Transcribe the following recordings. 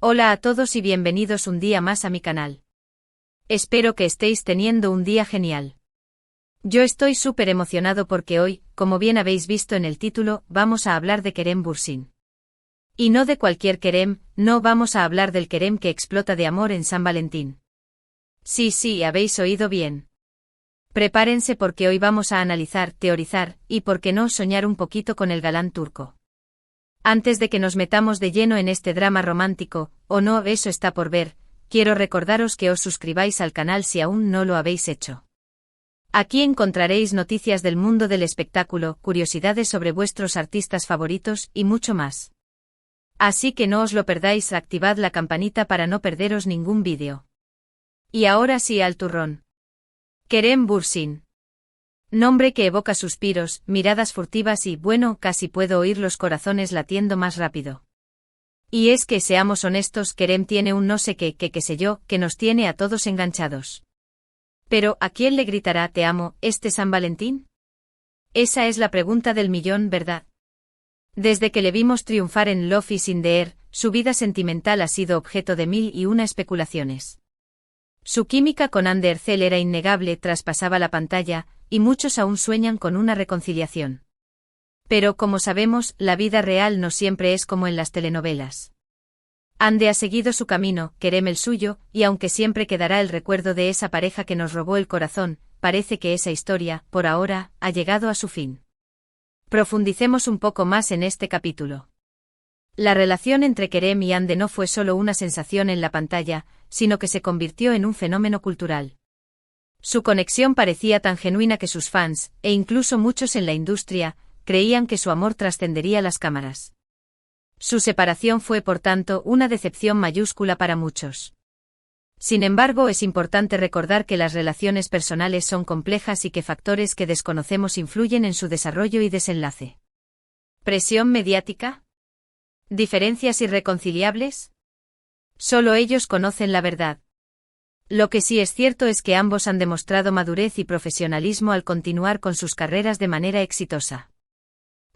Hola a todos y bienvenidos un día más a mi canal. Espero que estéis teniendo un día genial. Yo estoy súper emocionado porque hoy, como bien habéis visto en el título, vamos a hablar de Kerem Bürsin. Y no de cualquier Kerem, no vamos a hablar del Kerem que explota de amor en San Valentín. Sí, habéis oído bien. Prepárense porque hoy vamos a analizar, teorizar, y por qué no soñar un poquito con el galán turco. Antes de que nos metamos de lleno en este drama romántico, o no, eso está por ver, quiero recordaros que os suscribáis al canal si aún no lo habéis hecho. Aquí encontraréis noticias del mundo del espectáculo, curiosidades sobre vuestros artistas favoritos y mucho más. Así que no os lo perdáis, activad la campanita para no perderos ningún vídeo. Y ahora sí al turrón. Kerem Bürsin. Nombre que evoca suspiros, miradas furtivas y, bueno, casi puedo oír los corazones latiendo más rápido. Y es que, seamos honestos, Kerem tiene un no sé qué sé yo, que nos tiene a todos enganchados. Pero, ¿a quién le gritará te amo, este San Valentín? Esa es la pregunta del millón, ¿verdad? Desde que le vimos triunfar en Love is in the Air, su vida sentimental ha sido objeto de mil y una especulaciones. Su química con Andy Ercel era innegable, traspasaba la pantalla, y muchos aún sueñan con una reconciliación. Pero como sabemos, la vida real no siempre es como en las telenovelas. Andy ha seguido su camino, Kerem el suyo, y aunque siempre quedará el recuerdo de esa pareja que nos robó el corazón, parece que esa historia, por ahora, ha llegado a su fin. Profundicemos un poco más en este capítulo. La relación entre Kerem y Andy no fue solo una sensación en la pantalla, sino que se convirtió en un fenómeno cultural. Su conexión parecía tan genuina que sus fans, e incluso muchos en la industria, creían que su amor trascendería las cámaras. Su separación fue, por tanto, una decepción mayúscula para muchos. Sin embargo, es importante recordar que las relaciones personales son complejas y que factores que desconocemos influyen en su desarrollo y desenlace. ¿Presión mediática? ¿Diferencias irreconciliables? Solo ellos conocen la verdad. Lo que sí es cierto es que ambos han demostrado madurez y profesionalismo al continuar con sus carreras de manera exitosa.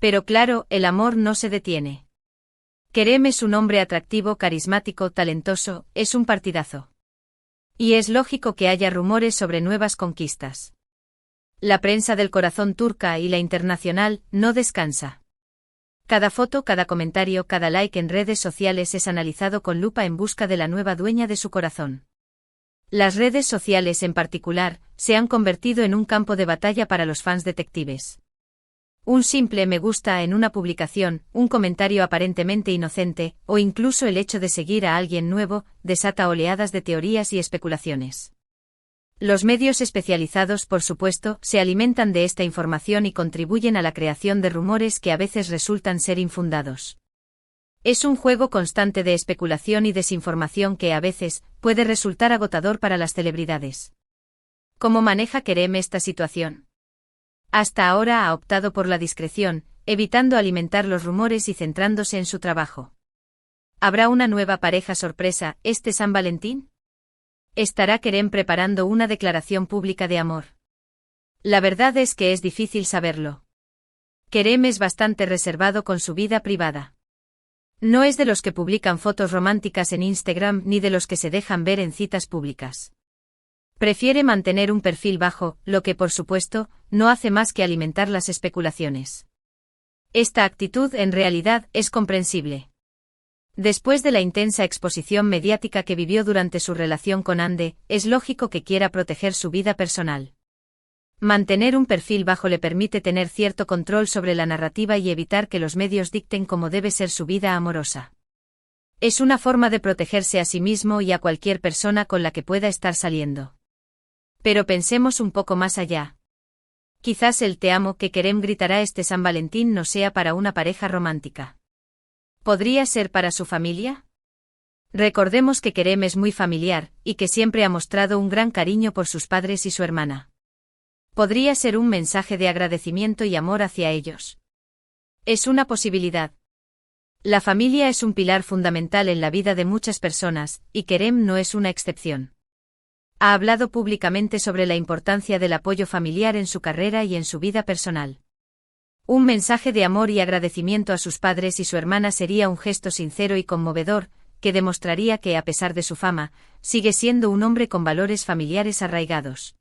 Pero claro, el amor no se detiene. Kerem es un hombre atractivo, carismático, talentoso, es un partidazo. Y es lógico que haya rumores sobre nuevas conquistas. La prensa del corazón turca y la internacional no descansa. Cada foto, cada comentario, cada like en redes sociales es analizado con lupa en busca de la nueva dueña de su corazón. Las redes sociales en particular, se han convertido en un campo de batalla para los fans detectives. Un simple me gusta en una publicación, un comentario aparentemente inocente, o incluso el hecho de seguir a alguien nuevo, desata oleadas de teorías y especulaciones. Los medios especializados, por supuesto, se alimentan de esta información y contribuyen a la creación de rumores que a veces resultan ser infundados. Es un juego constante de especulación y desinformación que, a veces, puede resultar agotador para las celebridades. ¿Cómo maneja Kerem esta situación? Hasta ahora ha optado por la discreción, evitando alimentar los rumores y centrándose en su trabajo. ¿Habrá una nueva pareja sorpresa este San Valentín? ¿Estará Kerem preparando una declaración pública de amor? La verdad es que es difícil saberlo. Kerem es bastante reservado con su vida privada. No es de los que publican fotos románticas en Instagram ni de los que se dejan ver en citas públicas. Prefiere mantener un perfil bajo, lo que por supuesto, no hace más que alimentar las especulaciones. Esta actitud en realidad es comprensible. Después de la intensa exposición mediática que vivió durante su relación con Andy, es lógico que quiera proteger su vida personal. Mantener un perfil bajo le permite tener cierto control sobre la narrativa y evitar que los medios dicten cómo debe ser su vida amorosa. Es una forma de protegerse a sí mismo y a cualquier persona con la que pueda estar saliendo. Pero pensemos un poco más allá. Quizás el te amo que Kerem gritará este San Valentín no sea para una pareja romántica. ¿Podría ser para su familia? Recordemos que Kerem es muy familiar, y que siempre ha mostrado un gran cariño por sus padres y su hermana. Podría ser un mensaje de agradecimiento y amor hacia ellos. Es una posibilidad. La familia es un pilar fundamental en la vida de muchas personas, y Kerem no es una excepción. Ha hablado públicamente sobre la importancia del apoyo familiar en su carrera y en su vida personal. Un mensaje de amor y agradecimiento a sus padres y su hermana sería un gesto sincero y conmovedor, que demostraría que, a pesar de su fama, sigue siendo un hombre con valores familiares arraigados.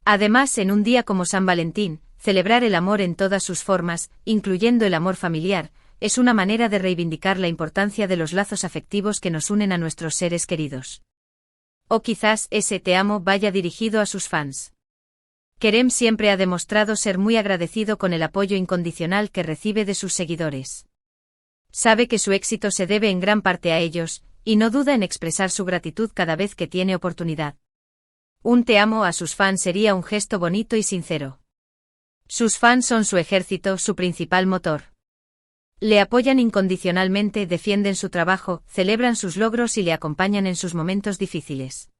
Además, en un día como San Valentín, celebrar el amor en todas sus formas, incluyendo el amor familiar, es una manera de reivindicar la importancia de los lazos afectivos que nos unen a nuestros seres queridos. O quizás ese te amo vaya dirigido a sus fans. Kerem siempre ha demostrado ser muy agradecido con el apoyo incondicional que recibe de sus seguidores. Sabe que su éxito se debe en gran parte a ellos, y no duda en expresar su gratitud cada vez que tiene oportunidad. Un te amo a sus fans sería un gesto bonito y sincero. Sus fans son su ejército, su principal motor. Le apoyan incondicionalmente, defienden su trabajo, celebran sus logros y le acompañan en sus momentos difíciles.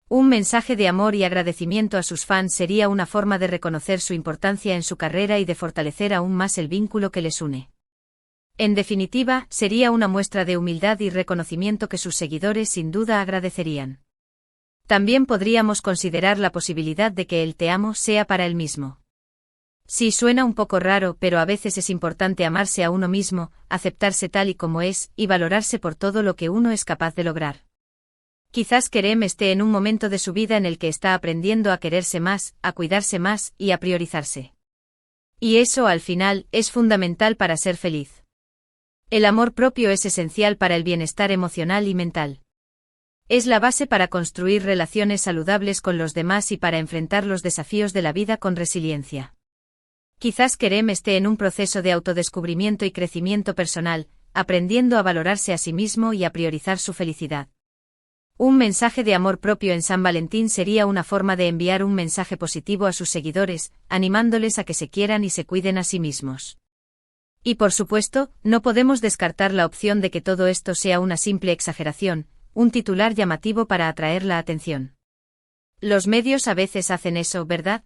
Un mensaje de amor y agradecimiento a sus fans sería una forma de reconocer su importancia en su carrera y de fortalecer aún más el vínculo que les une. En definitiva, sería una muestra de humildad y reconocimiento que sus seguidores sin duda agradecerían. También podríamos considerar la posibilidad de que el te amo sea para él mismo. Sí, suena un poco raro, pero a veces es importante amarse a uno mismo, aceptarse tal y como es, y valorarse por todo lo que uno es capaz de lograr. Quizás Kerem esté en un momento de su vida en el que está aprendiendo a quererse más, a cuidarse más y a priorizarse. Y eso, al final, es fundamental para ser feliz. El amor propio es esencial para el bienestar emocional y mental. Es la base para construir relaciones saludables con los demás y para enfrentar los desafíos de la vida con resiliencia. Quizás Kerem esté en un proceso de autodescubrimiento y crecimiento personal, aprendiendo a valorarse a sí mismo y a priorizar su felicidad. Un mensaje de amor propio en San Valentín sería una forma de enviar un mensaje positivo a sus seguidores, animándoles a que se quieran y se cuiden a sí mismos. Y por supuesto, no podemos descartar la opción de que todo esto sea una simple exageración, un titular llamativo para atraer la atención. Los medios a veces hacen eso, ¿verdad?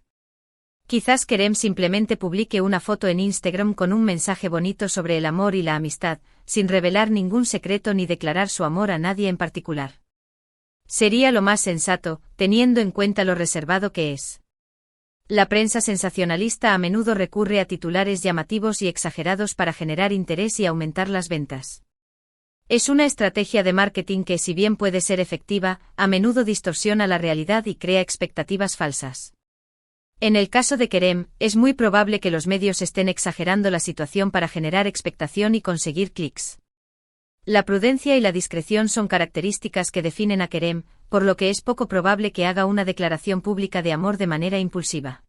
Quizás Kerem simplemente publique una foto en Instagram con un mensaje bonito sobre el amor y la amistad, sin revelar ningún secreto ni declarar su amor a nadie en particular. Sería lo más sensato, teniendo en cuenta lo reservado que es. La prensa sensacionalista a menudo recurre a titulares llamativos y exagerados para generar interés y aumentar las ventas. Es una estrategia de marketing que, si bien puede ser efectiva, a menudo distorsiona la realidad y crea expectativas falsas. En el caso de Kerem, es muy probable que los medios estén exagerando la situación para generar expectación y conseguir clics. La prudencia y la discreción son características que definen a Kerem, por lo que es poco probable que haga una declaración pública de amor de manera impulsiva.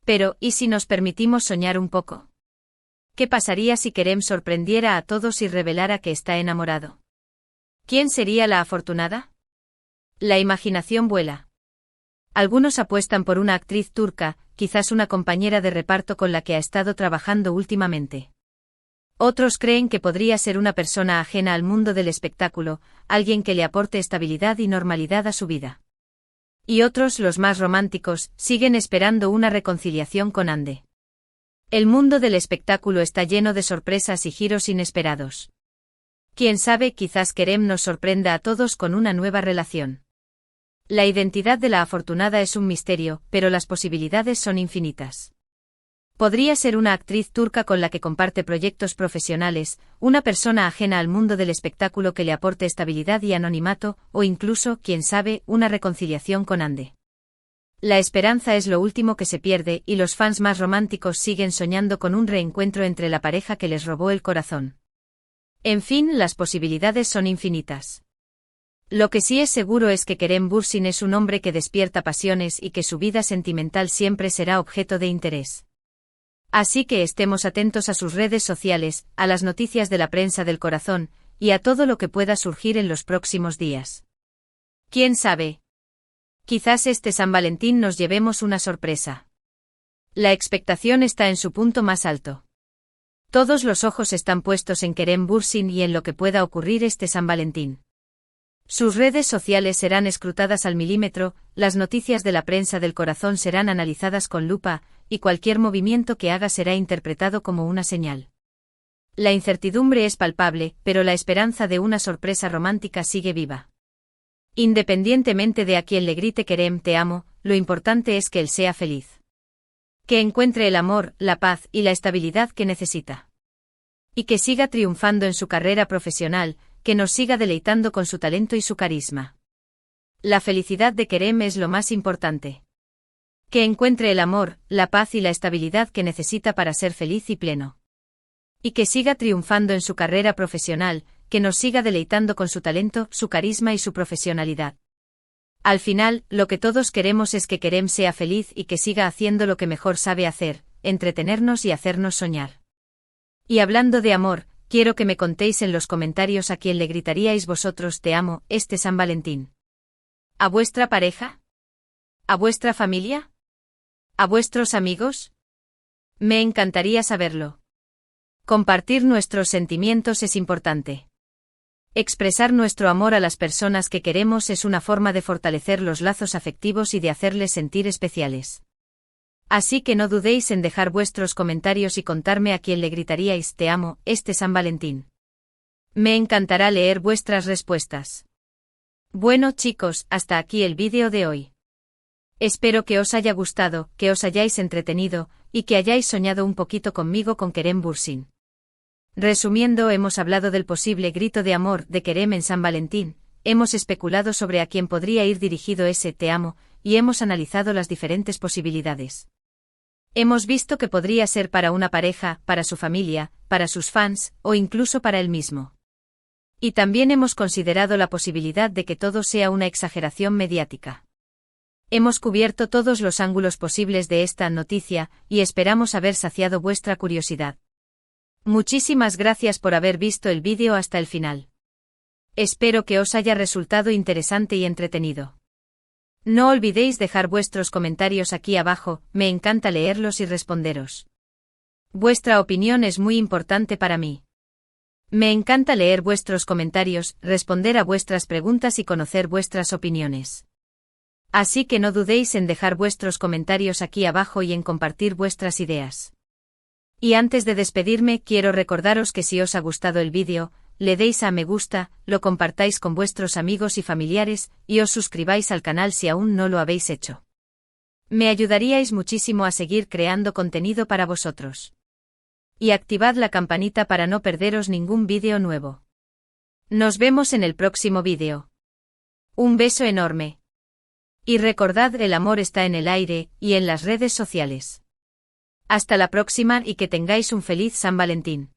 Pero, ¿y si nos permitimos soñar un poco? ¿Qué pasaría si Kerem sorprendiera a todos y revelara que está enamorado? ¿Quién sería la afortunada? La imaginación vuela. Algunos apuestan por una actriz turca, quizás una compañera de reparto con la que ha estado trabajando últimamente. Otros creen que podría ser una persona ajena al mundo del espectáculo, alguien que le aporte estabilidad y normalidad a su vida. Y otros, los más románticos, siguen esperando una reconciliación con Ande. El mundo del espectáculo está lleno de sorpresas y giros inesperados. Quién sabe, quizás Kerem nos sorprenda a todos con una nueva relación. La identidad de la afortunada es un misterio, pero las posibilidades son infinitas. Podría ser una actriz turca con la que comparte proyectos profesionales, una persona ajena al mundo del espectáculo que le aporte estabilidad y anonimato, o incluso, quién sabe, una reconciliación con Ande. La esperanza es lo último que se pierde y los fans más románticos siguen soñando con un reencuentro entre la pareja que les robó el corazón. En fin, las posibilidades son infinitas. Lo que sí es seguro es que Kerem Bürsin es un hombre que despierta pasiones y que su vida sentimental siempre será objeto de interés. Así que estemos atentos a sus redes sociales, a las noticias de la prensa del corazón, y a todo lo que pueda surgir en los próximos días. ¿Quién sabe? Quizás este San Valentín nos llevemos una sorpresa. La expectación está en su punto más alto. Todos los ojos están puestos en Kerem Bürsin y en lo que pueda ocurrir este San Valentín. Sus redes sociales serán escrutadas al milímetro, las noticias de la prensa del corazón serán analizadas con lupa, y cualquier movimiento que haga será interpretado como una señal. La incertidumbre es palpable, pero la esperanza de una sorpresa romántica sigue viva. Independientemente de a quién le grite Kerem te amo, lo importante es que él sea feliz. Que encuentre el amor, la paz y la estabilidad que necesita. Y que siga triunfando en su carrera profesional, que nos siga deleitando con su talento y su carisma. La felicidad de Kerem es lo más importante. Que encuentre el amor, la paz y la estabilidad que necesita para ser feliz y pleno. Y que siga triunfando en su carrera profesional, que nos siga deleitando con su talento, su carisma y su profesionalidad. Al final, lo que todos queremos es que Kerem sea feliz y que siga haciendo lo que mejor sabe hacer, entretenernos y hacernos soñar. Y hablando de amor, quiero que me contéis en los comentarios a quién le gritaríais vosotros te amo este San Valentín. ¿A vuestra pareja? ¿A vuestra familia? ¿A vuestros amigos? Me encantaría saberlo. Compartir nuestros sentimientos es importante. Expresar nuestro amor a las personas que queremos es una forma de fortalecer los lazos afectivos y de hacerles sentir especiales. Así que no dudéis en dejar vuestros comentarios y contarme a quién le gritaríais te amo este San Valentín. Me encantará leer vuestras respuestas. Bueno chicos, hasta aquí el vídeo de hoy. Espero que os haya gustado, que os hayáis entretenido, y que hayáis soñado un poquito conmigo con Kerem Bürsin. Resumiendo, hemos hablado del posible grito de amor de Kerem en San Valentín, hemos especulado sobre a quién podría ir dirigido ese te amo, y hemos analizado las diferentes posibilidades. Hemos visto que podría ser para una pareja, para su familia, para sus fans, o incluso para él mismo. Y también hemos considerado la posibilidad de que todo sea una exageración mediática. Hemos cubierto todos los ángulos posibles de esta noticia, y esperamos haber saciado vuestra curiosidad. Muchísimas gracias por haber visto el vídeo hasta el final. Espero que os haya resultado interesante y entretenido. No olvidéis dejar vuestros comentarios aquí abajo, me encanta leerlos y responderos. Vuestra opinión es muy importante para mí. Me encanta leer vuestros comentarios, responder a vuestras preguntas y conocer vuestras opiniones. Así que no dudéis en dejar vuestros comentarios aquí abajo y en compartir vuestras ideas. Y antes de despedirme, quiero recordaros que si os ha gustado el vídeo, le deis a me gusta, lo compartáis con vuestros amigos y familiares, y os suscribáis al canal si aún no lo habéis hecho. Me ayudaríais muchísimo a seguir creando contenido para vosotros. Y activad la campanita para no perderos ningún vídeo nuevo. Nos vemos en el próximo vídeo. Un beso enorme. Y recordad, el amor está en el aire, y en las redes sociales. Hasta la próxima y que tengáis un feliz San Valentín.